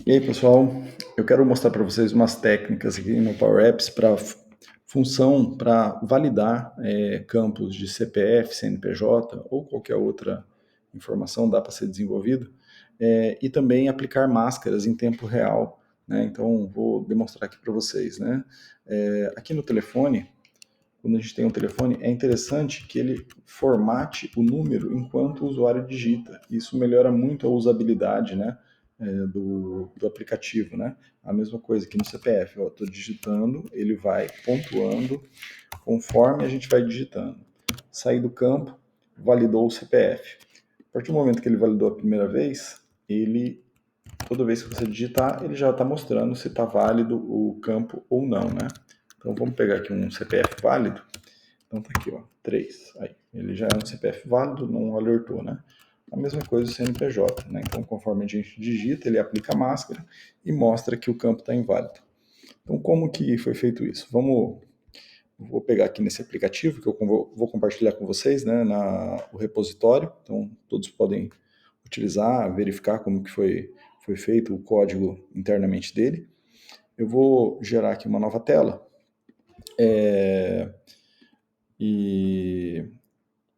E aí, pessoal, eu quero mostrar para vocês umas técnicas aqui no Power Apps para função para validar campos de CPF, CNPJ ou qualquer outra informação dá para ser desenvolvido e também aplicar máscaras em tempo real, né? Então, vou demonstrar aqui para vocês, né? Aqui no telefone, quando a gente tem um telefone, é interessante que ele formate o número enquanto o usuário digita. Isso melhora muito a usabilidade, né, do aplicativo, né? A mesma coisa que no CPF. Eu estou digitando, ele vai pontuando conforme a gente vai digitando. Saí do campo, validou o CPF. A partir do momento que ele validou a primeira vez, toda vez que você digitar, ele já está mostrando se está válido o campo ou não, né? Então vamos pegar aqui um CPF válido. Então tá aqui, ó, 3. Aí, ele já é um CPF válido, não alertou, né? A mesma coisa o CNPJ, né? Então, conforme a gente digita, ele aplica a máscara e mostra que o campo está inválido. Então, como que foi feito isso? Vou pegar aqui nesse aplicativo que eu vou compartilhar com vocês, né, o repositório. Então, todos podem utilizar, verificar como que foi feito o código internamente dele. Eu vou gerar aqui uma nova tela. E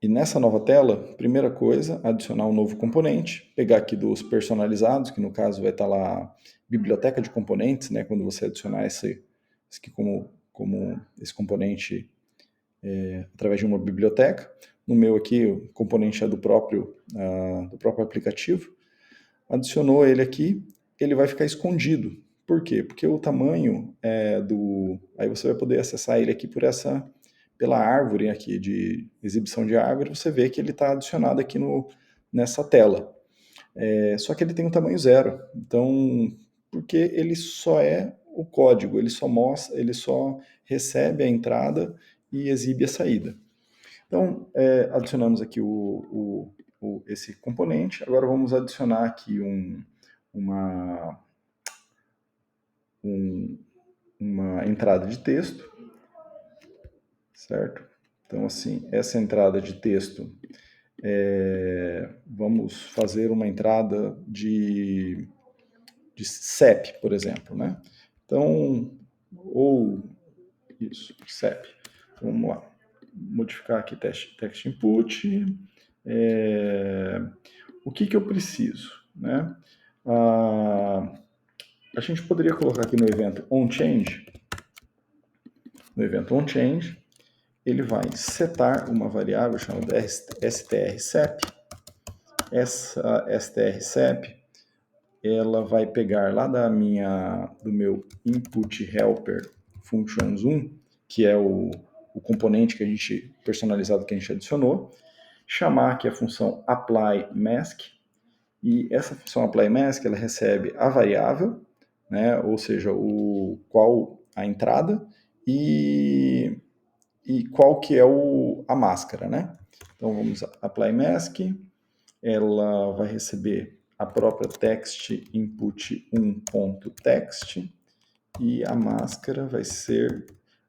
E nessa nova tela, primeira coisa, adicionar um novo componente, pegar aqui dos personalizados, que no caso vai estar lá biblioteca de componentes, né, quando você adicionar esse aqui como esse componente através de uma biblioteca. No meu aqui, o componente é do próprio aplicativo. Adicionou ele aqui, ele vai ficar escondido. Por quê? Porque o tamanho Aí você vai poder acessar ele aqui pela árvore aqui de exibição de árvore, você vê que ele está adicionado aqui nessa tela. Só que ele tem um tamanho zero. Então, porque ele só é o código, ele só mostra, ele só recebe a entrada e exibe a saída. Então, adicionamos aqui esse componente. Agora vamos adicionar aqui uma, uma entrada de texto, certo? Então, assim, essa entrada de texto, vamos fazer uma entrada de CEP, por exemplo, né? Então, ou isso, CEP. Vamos lá. Modificar aqui text input. O que eu preciso, né? A gente poderia colocar aqui no evento onChange. No evento onChange, ele vai setar uma variável chamada strSep. Essa strSep, ela vai pegar lá do meu input helper functions 1, que é o componente personalizado que a gente adicionou, chamar aqui a função apply mask, e essa função apply mask, ela recebe a variável, né, ou seja, qual a entrada e qual que é a máscara, né? Então vamos apply mask, ela vai receber a própria text input 1.text e a máscara vai ser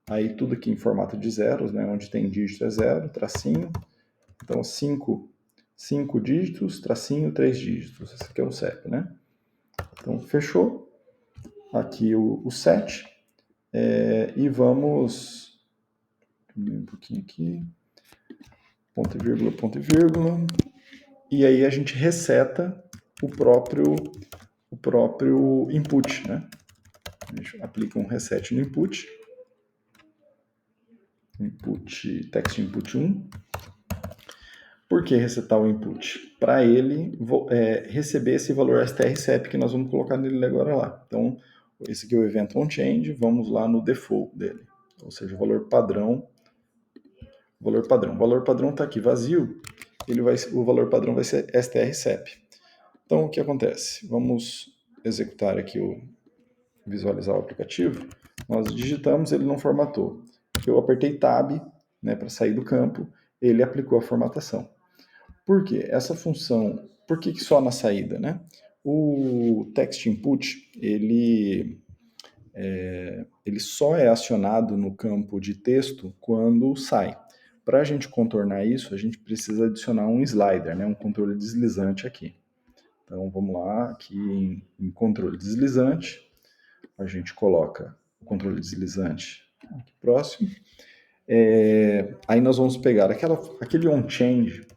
aí tudo aqui em formato de zeros, né? Onde tem dígito é zero, tracinho. Então 5 dígitos, tracinho, 3 dígitos. Esse aqui é o CEP, né? Então fechou. Aqui o set. E vamos um pouquinho aqui, ponto e vírgula, e aí a gente reseta o próprio input, né? A gente aplica um reset no input text input 1. Por que resetar o input? Para ele receber esse valor strSep que nós vamos colocar nele agora lá. Então, esse aqui é o evento onChange, vamos lá no default dele, ou seja, o valor padrão. O valor padrão está aqui vazio, o valor padrão vai ser strSep. Então, o que acontece? Vamos executar aqui visualizar o aplicativo. Nós digitamos, ele não formatou. Eu apertei Tab, né, para sair do campo, ele aplicou a formatação. Por quê? Essa função, por que só na saída, né? O text input, ele só é acionado no campo de texto quando sai. Para a gente contornar isso, a gente precisa adicionar um slider, né, um controle deslizante aqui. Então, vamos lá, aqui em controle deslizante, a gente coloca o controle deslizante aqui próximo. Aí nós vamos pegar aquele on-change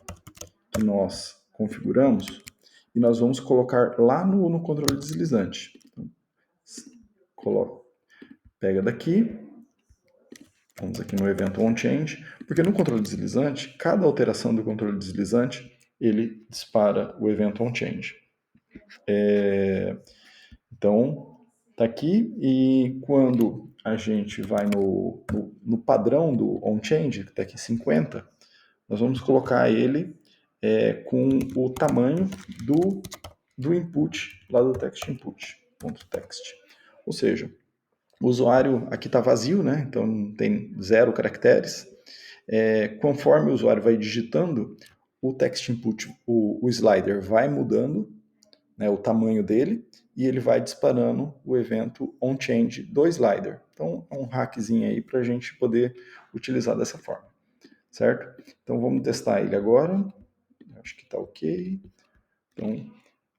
que nós configuramos e nós vamos colocar lá no controle deslizante. Então, pega daqui, vamos aqui no evento onChange, porque no controle deslizante, cada alteração do controle deslizante, ele dispara o evento onChange. Então, tá aqui, e quando a gente vai no padrão do onChange, que está aqui 50, nós vamos colocar ele com o tamanho do input, lá do text input, .text. Ou seja, o usuário aqui está vazio, né? Então tem 0 caracteres. Conforme o usuário vai digitando, o text input, o slider vai mudando, né, o tamanho dele, e ele vai disparando o evento onChange do slider. Então é um hackzinho aí para a gente poder utilizar dessa forma, certo? Então vamos testar ele agora. Acho que está ok. Então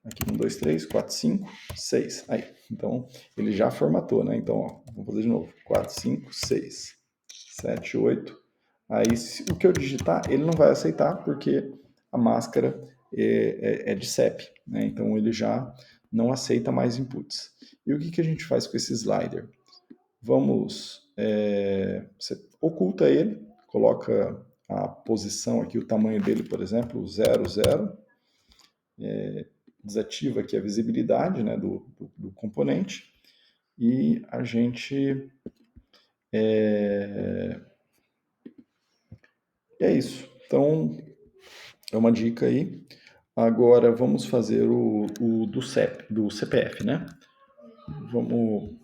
aqui 1, 2, 3, 4, 5, 6. Aí, então ele já formatou, né? Então, ó, vamos fazer de novo. 4, 5, 6, 7, 8. Aí, o que eu digitar, ele não vai aceitar, porque a máscara é de CEP, né? Então ele já não aceita mais inputs. E o que a gente faz com esse slider? Você oculta ele, coloca a posição aqui, o tamanho dele, por exemplo, 0, 0. Desativa aqui a visibilidade, né, do componente, e a gente... é isso. Então, é uma dica aí. Agora, vamos fazer o do CPF, né? Vamos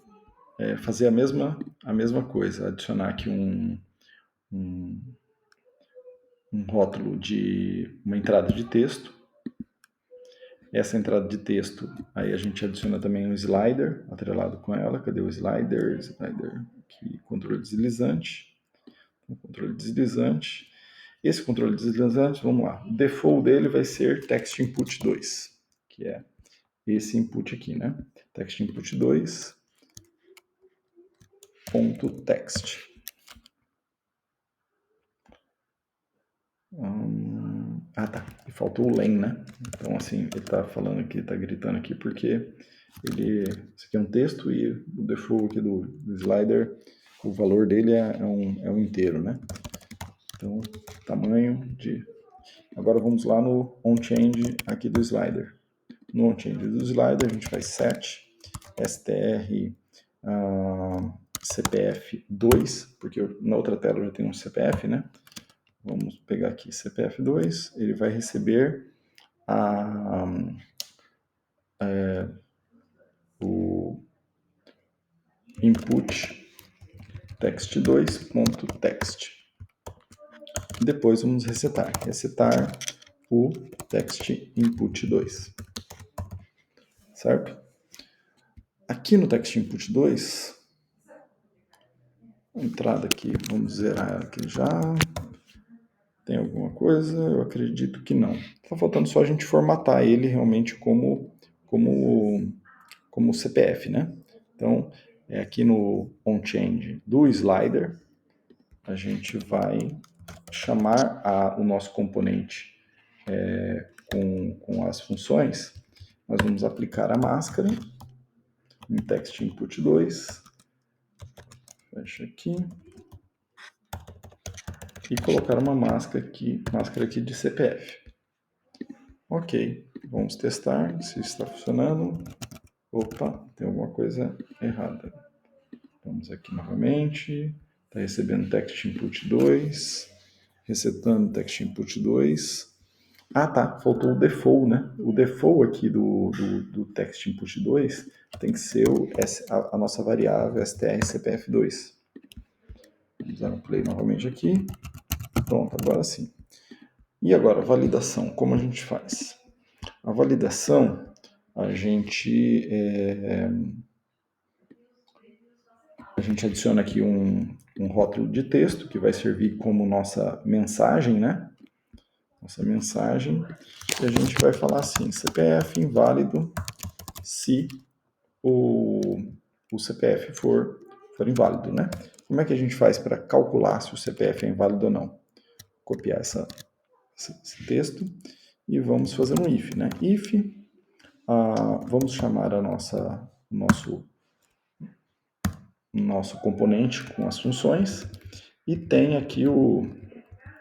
fazer a mesma coisa, adicionar aqui um rótulo de uma entrada de texto. Essa entrada de texto, aí a gente adiciona também um slider atrelado com ela. Cadê o slider? Slider aqui, controle deslizante. Controle deslizante. Esse controle deslizante, vamos lá. O default dele vai ser text input 2, que é esse input aqui, né? Text input 2 ponto text. Tá. E faltou o len, né? Então, assim, ele tá falando aqui, tá gritando aqui, porque isso aqui é um texto e o default aqui do slider, o valor dele é um inteiro, né? Então, tamanho de... Agora vamos lá no onChange aqui do slider. No onChange do slider, a gente faz set str cpf 2, porque na outra tela já tem um cpf, né? Vamos pegar aqui cpf 2, ele vai receber o input text2.text. Depois vamos resetar o text input 2. Certo? Aqui no text input 2, entrada aqui, vamos zerar aqui já. Tem alguma coisa? Eu acredito que não. Está faltando só a gente formatar ele realmente como CPF, né? Então, aqui no onChange do slider, a gente vai chamar o nosso componente com as funções. Nós vamos aplicar a máscara em text input 2. Fecha aqui. E colocar uma máscara aqui de CPF. Ok, vamos testar se está funcionando. Opa, tem alguma coisa errada. Vamos aqui novamente. Está recebendo text input 2. Resetando text input 2. Tá, faltou o default, né? O default aqui do text input 2 tem que ser a nossa variável strcpf2. Vamos dar um play novamente aqui. Pronto, agora sim. E agora, validação, como a gente faz? A validação, a gente adiciona aqui um rótulo de texto que vai servir como nossa mensagem, né? nossa mensagem, e a gente vai falar assim, CPF inválido se o CPF for inválido, né? Como é que a gente faz para calcular se o CPF é inválido ou não? Copiar esse texto e vamos fazer um if, né? If, vamos chamar nosso componente com as funções e tem aqui o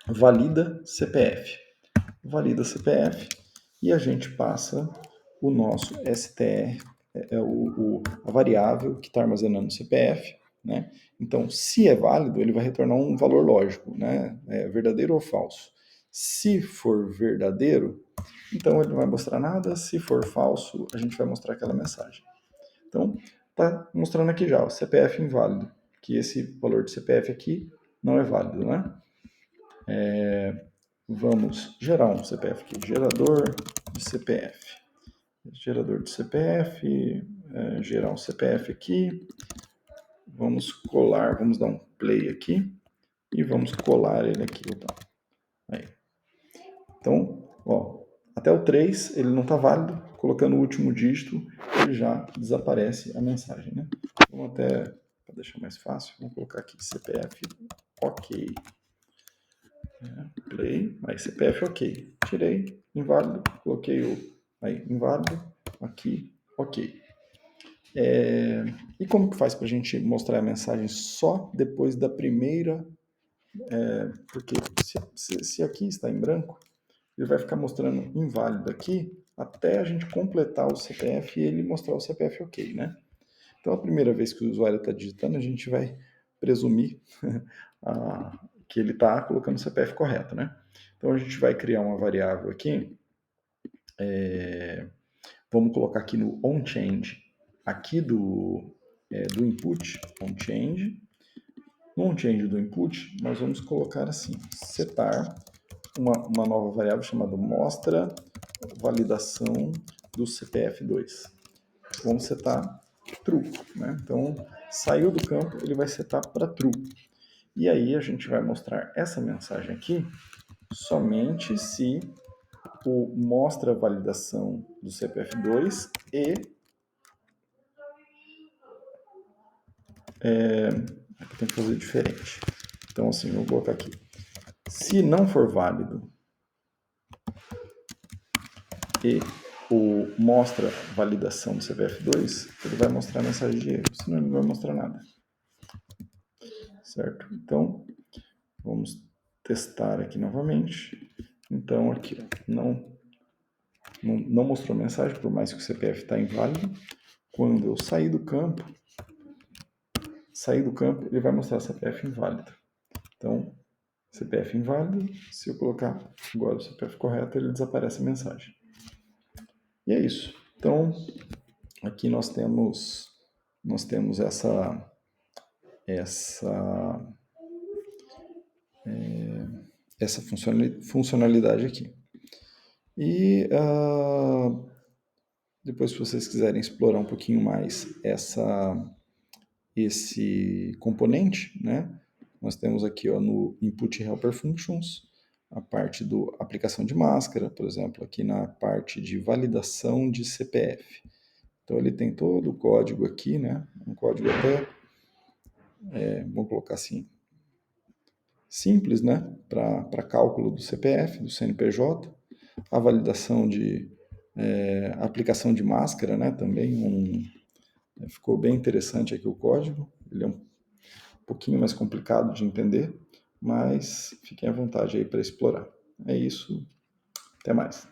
valida CPF. Valida CPF e a gente passa o nosso str, a variável que está armazenando o CPF, né? Então, se é válido, ele vai retornar um valor lógico, né? Verdadeiro ou falso. Se for verdadeiro, então ele não vai mostrar nada. Se for falso, a gente vai mostrar aquela mensagem. Então, está mostrando aqui já o CPF inválido, que esse valor de CPF aqui não é válido, né? Vamos gerar um CPF aqui, gerador de CPF. Gerador de CPF, gerar um CPF aqui. Vamos colar, vamos dar um play aqui e vamos colar ele aqui. Então, aí. Então, ó, até o 3 ele não está válido. Colocando o último dígito, ele já desaparece a mensagem, né? Vamos até, para deixar mais fácil, vamos colocar aqui CPF ok. Play, aí CPF ok. Tirei, inválido, coloquei aí, inválido, aqui, ok. E como que faz para a gente mostrar a mensagem só depois da primeira? Porque se aqui está em branco, ele vai ficar mostrando inválido aqui até a gente completar o CPF e ele mostrar o CPF ok, né? Então, a primeira vez que o usuário está digitando, a gente vai presumir que ele está colocando o CPF correto, né? Então, a gente vai criar uma variável aqui. Vamos colocar aqui no onChange, aqui do input, onChange. No onChange do input, nós vamos colocar assim, setar uma nova variável chamada mostra validação do CPF2. Vamos setar true, né? Então, saiu do campo, ele vai setar para true. E aí a gente vai mostrar essa mensagem aqui somente se o mostra validação do CPF2 e aqui tem que fazer diferente. Então, assim, eu vou colocar aqui. Se não for válido e o mostra validação do CPF2, ele vai mostrar a mensagem de erro, senão ele não vai mostrar nada. Certo? Então, vamos testar aqui novamente. Então, aqui, não mostrou mensagem, por mais que o CPF está inválido. Quando eu sair do campo, ele vai mostrar CPF inválido. Então, CPF inválido, se eu colocar agora o CPF correto, ele desaparece a mensagem. E é isso. Então, aqui nós temos essa funcionalidade aqui. E depois, se vocês quiserem explorar um pouquinho mais esse componente, né? Nós temos aqui no Input Helper Functions a parte do aplicação de máscara, por exemplo, aqui na parte de validação de CPF. Então ele tem todo o código aqui, né? Um código até, vamos colocar assim, simples, né? Para cálculo do CPF, do CNPJ, a validação de aplicação de máscara, né? Também ficou bem interessante aqui o código. Ele é um pouquinho mais complicado de entender, mas fiquem à vontade aí para explorar. É isso. Até mais.